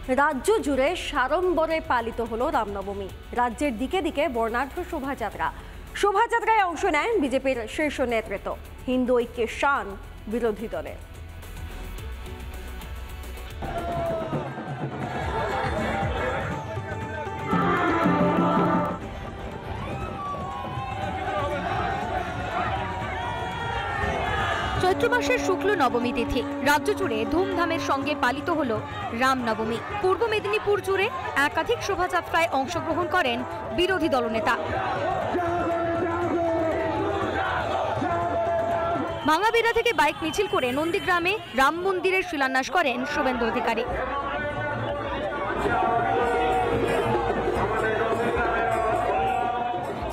রাজ্য জুড়ে সাড়ম্বরে পালিত হলো রামনবমী। রাজ্যের দিকে দিকে বর্ণাঢ্য শোভাযাত্রা। শোভাযাত্রায় অংশ নেন বিজেপির শীর্ষ নেতৃত্ব। হিন্দু ঐক্যের শান বিরোধী দলের। চৈত্র মাসের শুক্ল নবমী তিথি রাজ্য জুড়ে ধুমধামের সঙ্গে পালিত হল রামনবমী। পূর্ব মেদিনীপুর জুড়ে একাধিক শোভাযাত্রায় অংশগ্রহণ করেন বিরোধী দলনেতা। ভাঙাবেড়া থেকে বাইক মিছিল করে নন্দীগ্রামে রাম মন্দিরের শিলান্যাস করেন শুভেন্দু অধিকারী।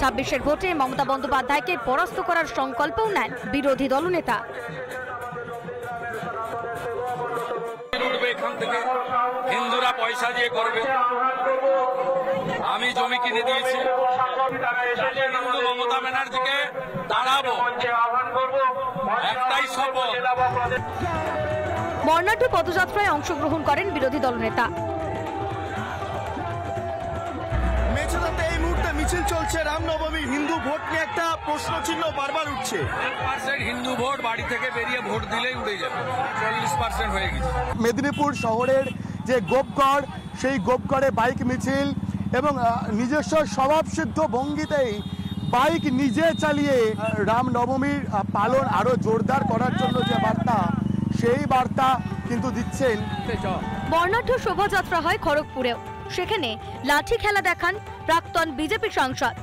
26-এর ভোটে মমতা বন্দ্যোপাধ্যায়কে পরাস্ত করার সংকল্পও নেন বিরোধী দলনেতা। হিন্দুরা পয়সা দিয়ে করবে, আমি জমি কিনে দিয়েছি, হিন্দু মমতা ব্যানার্জিকে দাঁড়াবো, একটাই শপথ। বর্ণাঢ্য পদযাত্রায় অংশগ্রহণ করেন বিরোধী দলনেতা। এই মুহূর্তে মিছিল চলছে রামনবমী। হিন্দু ভোট নিয়ে একটা প্রশ্ন চিহ্ন বারবার উঠছে। 1% হিন্দু ভোট বাড়ি থেকে বেরিয়ে ভোট দিলেই উড়ে যাবে, 40% হয়ে গেছে। মেদিনীপুর শহরের যে গোপগড়, সেই গোপগড়ে বাইক মিছিল এবং নিজস্ব স্বভাবসিদ্ধ ভঙ্গিতেই বাইক নিজে চালিয়ে রামনবমীর পালন আরো জোরদার করার জন্য যে বার্তা, সেই বার্তা কিন্তু দিচ্ছেন। বর্ণাঢ্য শোভাযাত্রা হয় খড়গপুরেও। সেখানে লাঠি খেলা দেখান প্রাক্তন বিজেপি সাংসদ।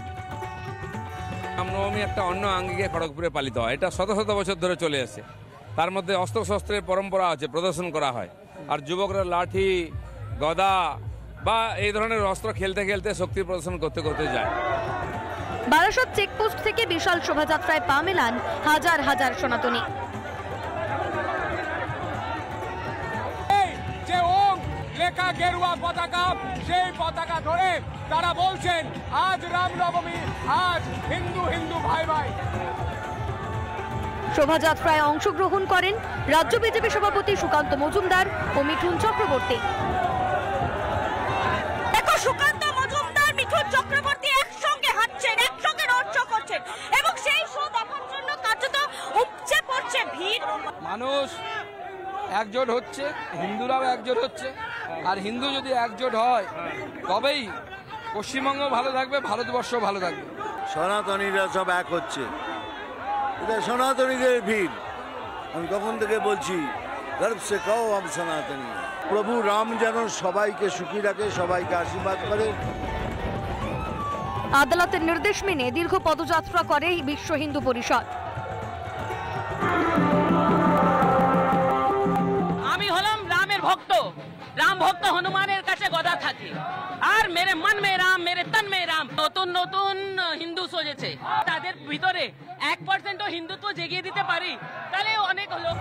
রামনবমী একটা অন্য আঙ্গিকে খড়গপুরে পালিত হয়, এটা শত শত বছর ধরে চলে আসে। তার মধ্যে অস্ত্রশস্ত্রের পরম্পরা আছে, প্রদর্শন করা হয়। আর যুবকরা লাঠি, গদা বা এই ধরনের অস্ত্র খেলতে খেলতে শক্তি প্রদর্শন করতে করতে যায়। বারাসত চেকপোস্ট থেকে বিশাল শোভাযাত্রায় পা মেলান হাজার হাজার সনাতনী। যে ওম লেখা গেরুয়া পতাকা, সেই পতাকা ধরে তারা বলছেন আজ রামনবমী, আজ হিন্দু হিন্দু ভাই ভাই। শোভাযাত্রায় অংশগ্রহণ করেন রাজ্য বিজেপি সভাপতি সুকান্ত মজুমদার ও মিঠুন চক্রবর্তী। সুকান্ত মজুমদার, মিঠুন চক্রবর্তী একসঙ্গে হাঁটছেন, একসঙ্গে নৃত্য করছেন এবং সেই শো দেখার জন্য কার্যত উপচে পড়ছে ভিড়। মানুষ একজোট হচ্ছে, হিন্দুরাও একজোট হচ্ছে। আর হিন্দু যদি একজোট হয় তবেই পশ্চিমবঙ্গ ভালো থাকবে, ভারতবর্ষ ভালো থাকবে। সনাতনীরা সব এক হচ্ছে, এটা সনাতনীদের ভিড়। আমি তখন থেকে বলছি, গর্ব সে কও আমি সনাতনী। প্রভু রাম যেন সবাইকে সুখী রাখে, সবাইকে আশীর্বাদ করে। আদালতের নির্দেশ মেনে দীর্ঘ পদযাত্রা করে বিশ্ব হিন্দু পরিষদ। আমি হলাম রামের ভক্ত, রাম ভক্ত হনুমানের কাছে গদা থাকে। আর মেরে মন মে রাম, মেরে তন মে রাম। নতুন নতুন হিন্দু সজেছে, তাদের ভিতরে 1% হিন্দুত্ব জেগিয়ে দিতে পারি, তাহলে অনেক লোক।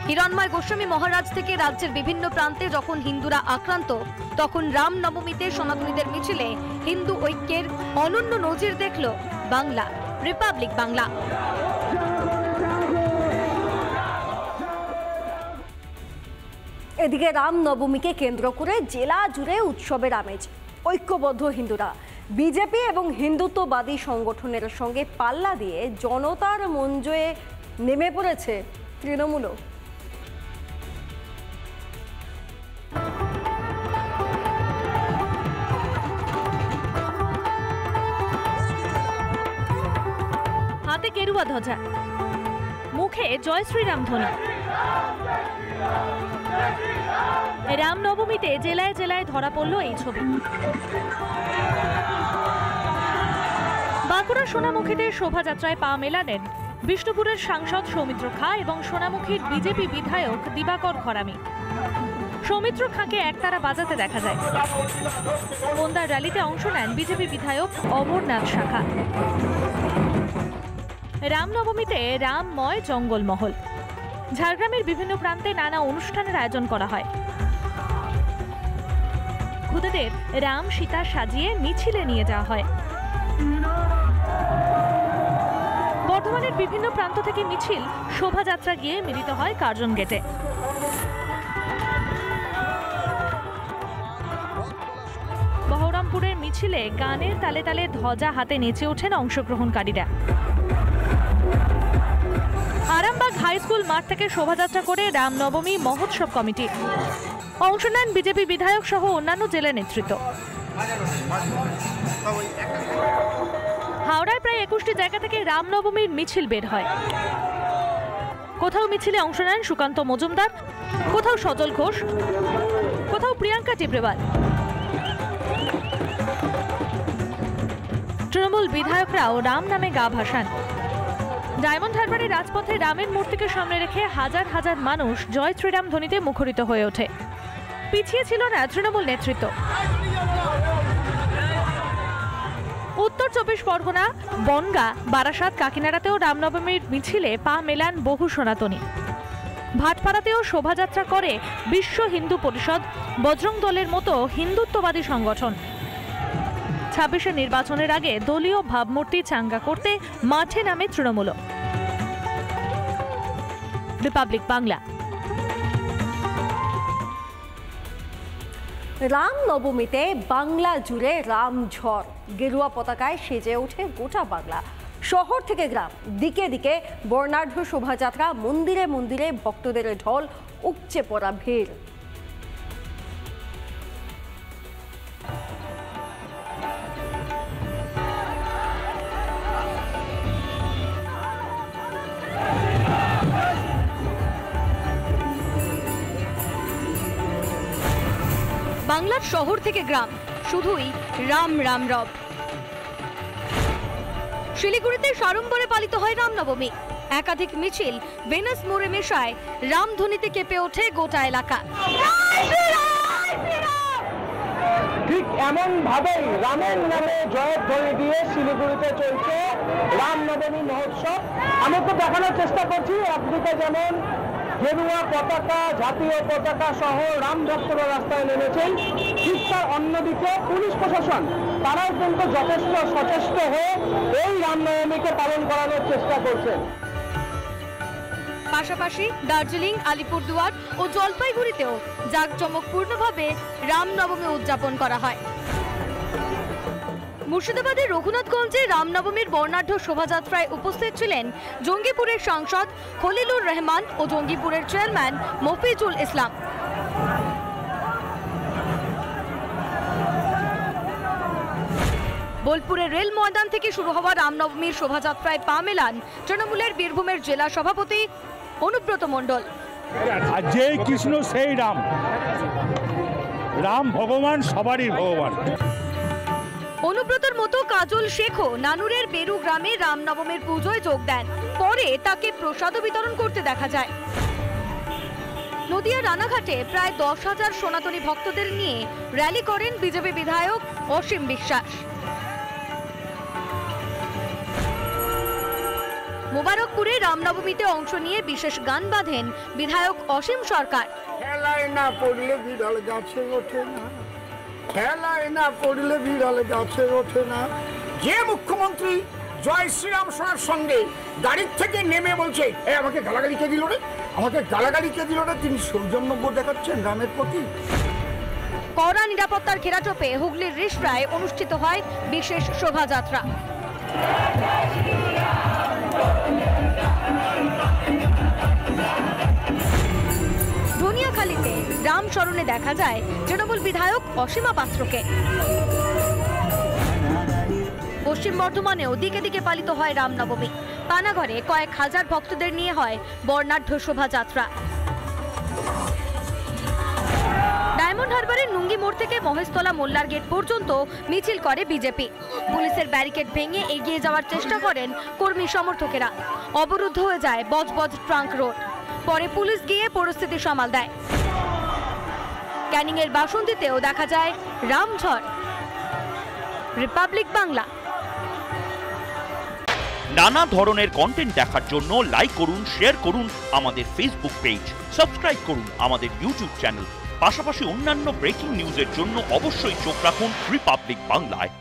হিরণময় গোস্বামী মহারাজ থেকে রাজ্যের বিভিন্ন প্রান্তে যখন হিন্দুরা আক্রান্ত, তখন রামনবমীতে সনাতনীদের মিছিলে হিন্দু ঐক্যের অনন্য নজির দেখল বাংলা, রিপাবলিক বাংলা। এদিকে রামনবমীকে কেন্দ্র করে জেলা জুড়ে উৎসবের আমেজ। ঐক্যবদ্ধ হিন্দুরা বিজেপি এবং হিন্দুত্ববাদী সংগঠনের সঙ্গে পাল্লা দিয়ে জনতার মঞ্চে নেমে পড়েছে তৃণমূলও। হাতে কেরুয়া ধ্বজা, মুখে জয় শ্রীরাম ধ্বনি। রামনবমীতে জেলায় জেলায় ধরা পড়ল এই ছবি। বাঁকুড়া সোনামুখীতে শোভাযাত্রায় পা মেলালেন বিষ্ণুপুরের সাংসদ সৌমিত্র খাঁ এবং সোনামুখীর বিজেপি বিধায়ক দিবাকর ঘরামি। সৌমিত্র খাঁকে একতারা বাজাতে দেখা যায়। মন্দার র্যালিতে অংশ নেন বিজেপি বিধায়ক অমরনাথ শাখা। রামনবমীতে রামময় জঙ্গলমহল। ঝাড়গ্রামের বিভিন্ন প্রান্তে নানা অনুষ্ঠানের আয়োজন করা হয়। খুদেদের রাম সীতা সাজিয়ে মিছিলে নিয়ে যাওয়া হয়। বর্ধমানের বিভিন্ন প্রান্ত থেকে মিছিল শোভাযাত্রা গিয়ে মিলিত হয় কার্জন গেটে। মিছিলে গানের তালে তালে ধ্বজা হাতে নেচে ওঠেন অংশগ্রহণকারীরা। আরামবাগ হাই স্কুল মাঠ থেকে শোভাযাত্রা করে রামনবমী মহোৎসব কমিটি। অংশ নেন বিজেপি বিধায়ক সহ অন্যান্য জেলা নেতৃত্ব। হাওড়ায় প্রায় 21টি জায়গা থেকে রামনবমীর মিছিল বের হয়। কোথাও মিছিলে অংশ নেন সুকান্ত মজুমদার, কোথাও সজল ঘোষ, কোথাও প্রিয়াঙ্কা টিব্রেওয়াল। তৃণমূল বিধায়করাও রাম নামে গা ভাসান। ডায়মন্ড হারবারের রাজপথে রামের মূর্তিকে সামনে রেখে হাজার হাজার মানুষ জয় শ্রীরাম ধ্বনিতে মুখরিত হয়ে ওঠে। পিছিয়ে ছিল না তৃণমূল নেতৃত্ব। উত্তর 24 পরগনা, বনগাঁ, বারাসাত, কাকিনাড়াতেও রামনবমীর মিছিলে পা মেলান বহু সনাতনী। ভাটপাড়াতেও শোভাযাত্রা করে বিশ্ব হিন্দু পরিষদ, বজরং দলের মতো হিন্দুত্ববাদী সংগঠন। 26 নির্বাচনের আগে দলীয় ভাবমূর্তি চাঙ্গা করতে মাঠে নামে তৃণমূল। রিপাবলিক বাংলা। রামনবমীতে বাংলা জুড়ে রাম ঝড়, গেরুয়া পতাকায় সেজে ওঠে গোটা বাংলা। শহর থেকে গ্রাম, দিকে দিকে বর্ণাঢ্য শোভাযাত্রা, মন্দিরে মন্দিরে ভক্তদের ঢল, উপচে পড়া ভিড়। বাংলার শহর থেকে গ্রাম, শুধুই রাম রাম রব। শিলিগুড়িতে সাড়ম্বরে পালিত হয় রামনবমী। একাধিক মিছিল ভেনাস মোড়ে মেশায় রামধ্বনিতে কেঁপে ওঠে গোটা এলাকা। ঠিক এমন ভাবেই রামের নামে জয়ধ্বনি দিয়ে শিলিগুড়িতে চলছে রামনবমী মহোৎসব। আমি তো দেখানোর চেষ্টা করছি, একদিকে যেমন গেরুয়া পতাকা, জাতীয় পতাকা সহ রাম ভক্তরা রাস্তায় নেমেছেন, ঠিক তার অন্যদিকে পুলিশ প্রশাসন তারাও কিন্তু যথেষ্ট সচেষ্ট হয়ে এই রামনবমীকে পালন করানোর চেষ্টা করছেন। পাশাপাশি দার্জিলিং, আলিপুরদুয়ার ও জলপাইগুড়িতেও জাঁকজমকপূর্ণভাবে রামনবমী উদযাপন করা হয়। মুর্শিদাবাদের রঘুনাথগঞ্জে রামনবমীর বর্ণাঢ্য শোভাযাত্রায় উপস্থিত ছিলেন জঙ্গিপুরের সাংসদ খলিলুর রহমান ও জঙ্গিপুরের চেয়ারম্যান মফিজুল ইসলাম। বোলপুরের রেল ময়দান থেকে শুরু হওয়া রামনবমীর শোভাযাত্রায় পা মেলান তৃণমূলের বীরভূমের জেলা সভাপতি অনুব্রত মণ্ডল। যে কৃষ্ণ সেই রাম, রাম ভগবান সবারই ভগবান। অনুব্রতর মতো কাজল শেখও নানুরের বেরু গ্রামে রামনবমীর পুজোয় যোগ দেন। পরে তাকে প্রসাদও বিতরণ করতে দেখা যায়। নদিয়া রানাঘাটে প্রায় 10,000 সনাতনী ভক্তদের নিয়ে র্যালি করেন বিজেপি বিধায়ক অসীম বিশ্বাস। মোবারকপুরে রামনবমীতে অংশ নিয়ে বিশেষ গান বাঁধেন বিধায়ক অসীম সরকার। খেলায় না পড়লে বিড়াল গাছে ওঠে না, খেলায় না পড়লে বিড়াল গাছে ওঠে না। যে মুখ্যমন্ত্রী জয় শ্রীরাম শোনার সঙ্গে গাড়ির থেকে নেমে বলছে আমাকে গালাগালি কে দিল রে, আমাকে গালাগালি কে দিল রে, তিনি সৌজন্য দেখাচ্ছেন রামের প্রতি। কড়া নিরাপত্তার ঘেরাটোপে হুগলির রিষড়ায় অনুষ্ঠিত হয় বিশেষ শোভাযাত্রা। ধনিয়াখালীতে রাম স্মরণে দেখা যায় তৃণমূল বিধায়ক অসীমা পাত্রকে। পশ্চিম বর্ধমানেও দিকে দিকে পালিত হয় রামনবমী। পানাগড়ে কয়েক হাজার ভক্তদের নিয়ে হয় বর্ণাঢ্য শোভাযাত্রা। ডায়মন্ড হারবারের নুঙ্গি মোড় থেকে মহেশতলা মোল্লার গেট পর্যন্ত মিছিল করে বিজেপি। পুলিশের ব্যারিকেড ভেঙে এগিয়ে যাওয়ার চেষ্টা করেন কর্মী সমর্থকেরা। অবরুদ্ধ হয়ে যায় বজবজ ট্রাঙ্ক রোড। পরে পুলিশ গিয়ে পরিস্থিতি সামাল দেয়। ক্যানিং এর বাসন্তীতেও দেখা যায় রামঝড়। রিপাবলিক বাংলা। নানা ধরনের কন্টেন্ট দেখার জন্য লাইক করুন, শেয়ার করুন আমাদের ফেসবুক পেজ, সাবস্ক্রাইব করুন আমাদের ইউটিউব চ্যানেল। পাশাপাশি অন্যান্য ব্রেকিং নিউজের জন্য অবশ্যই চোখ রাখুন রিপাবলিক বাংলায়।